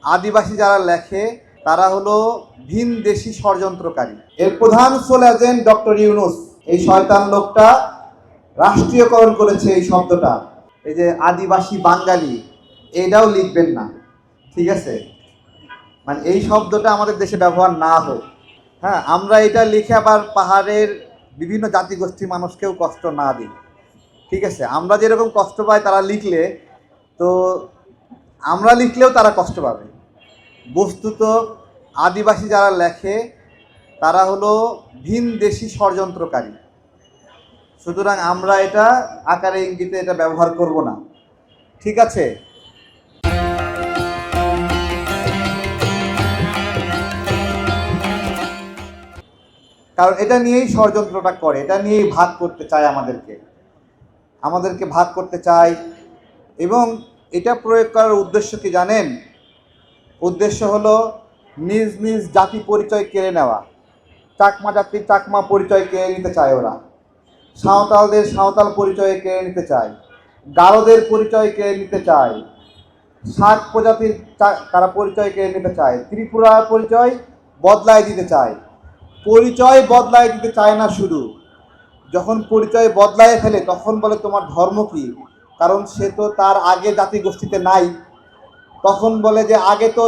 আদিবাসী যারা লেখে তারা হলো ভিনদেশি ষড়যন্ত্রকারী। এর প্রধান সোল এজেন্ট ডক্টর ইউনূস। এই শয়তান লোকটা রাষ্ট্রীয়করণ করেছে এই শব্দটা। এই যে আদিবাসী বাঙালি, এটাও লিখবেন না, ঠিক আছে? মানে এই শব্দটা আমাদের দেশে ব্যবহার না হোক। হ্যাঁ, আমরা এটা লিখে আবার পাহাড়ের বিভিন্ন জাতিগোষ্ঠীর মানুষকেও কষ্ট না দিই, ঠিক আছে? আমরা যেরকম কষ্ট পাই তারা লিখলে, তো আমরা লিখলেও তারা কষ্ট পাবে। বস্তুত আদিবাসী যারা লেখে তারা হলো ভিনদেশি ষড়যন্ত্রকারী। সুতরাং আমরা এটা আকারে ইঙ্গিতে এটা ব্যবহার করব না, ঠিক আছে? কারণ এটা নিয়েই ষড়যন্ত্রটা করে, এটা নিয়েই ভাগ করতে চায় আমাদেরকে ভাগ করতে চায়। এবং এটা প্রয়োগ করার উদ্দেশ্য কি জানেন? উদ্দেশ্য হলো নিজ নিজ জাতি পরিচয় কেড়ে নেওয়া। চাকমা জাতির চাকমা পরিচয় কেড়ে নিতে চায় ওরা, সাঁওতালদের সাঁওতাল পরিচয় কেড়ে নিতে চায়, গারোদের পরিচয় কেড়ে নিতে চায়, ষাট প্রজাতির তারা পরিচয় কেড়ে নিতে চায়, ত্রিপুরার পরিচয় বদলায় দিতে চায়। পরিচয় বদলায় দিতে চায় না, শুধু যখন পরিচয় বদলায় ফেলে তখন বলে তোমার ধর্ম কি? কারণ সে তো তার আগে জাতিগোষ্ঠীতে নাই। তখন বলে যে আগে তো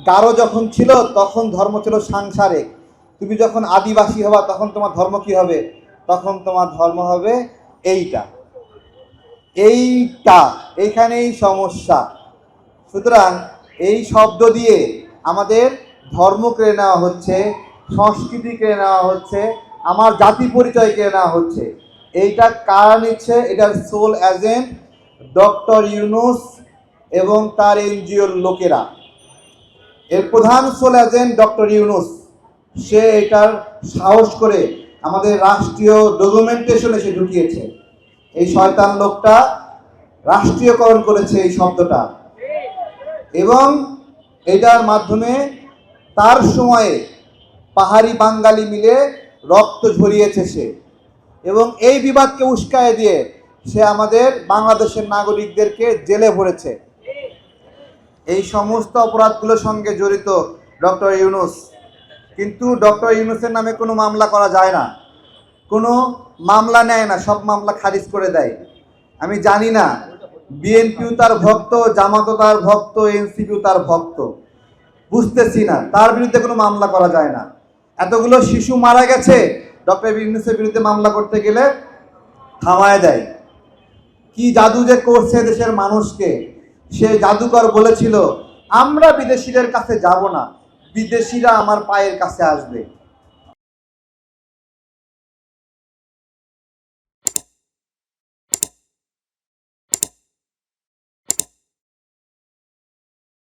গারো যখন ছিল তখন ধর্ম ছিল সাংসারিক, তুমি যখন আদিবাসী হবা তখন তোমার ধর্ম কি হবে? তখন তোমার ধর্ম হবে এইটা। এইখানেই সমস্যা। সুতরাং এই শব্দ দিয়ে আমাদের ধর্ম কেড়ে নেওয়া হচ্ছে, সংস্কৃতি কেড়ে নেওয়া হচ্ছে, আমার জাতি পরিচয় কেড়ে নেওয়া হচ্ছে। এইটা কারা নিচ্ছে? এটার সোল এজেন্ট ডক্টর ইউনূস এবং তার এনজিওর লোকেরা। এর প্রধান সোল এজেন্ট ডক্টর ইউনূস। সে এটার সাহস করে আমাদের রাষ্ট্রীয় ডকুমেন্টেশনে সে ঢুকিয়েছে। এই শয়তান লোকটা রাষ্ট্রীয়করণ করেছে এই শব্দটা, এবং এটার মাধ্যমে তার সময়ে পাহাড়ি বাঙালি মিলে রক্ত ঝরিয়েছে সে, এবং এই বিবাদকে উস্কায়ে দিয়ে সে আমাদের বাংলাদেশের নাগরিকদেরকে জেলে ভরেছে। এই সমস্ত অপরাধগুলোর সঙ্গে জড়িত ডক্টর ইউনূস। কিন্তু ডক্টর ইউনূসের নামে কোনো মামলা করা যায় না, কোনো মামলা নেয় না, সব মামলা খারিজ করে দেয়। আমি জানি না বিএনপিও তার ভক্ত, জামাতও তার ভক্ত, এনসিপিও তার ভক্ত, বুঝতেছি না, তার বিরুদ্ধে কোনো মামলা করা যায় না। এতগুলো শিশু মারা গেছে, ডক্টর ইউনূসের বিরুদ্ধে মামলা করতে গেলে থামায় দেয়। কি জাদু যে করছে দেশের মানুষকে। সে জাদুকর বলেছিল আমরা বিদেশিদের কাছে যাব না, বিদেশিরা আমার পায়ের কাছে আসবে।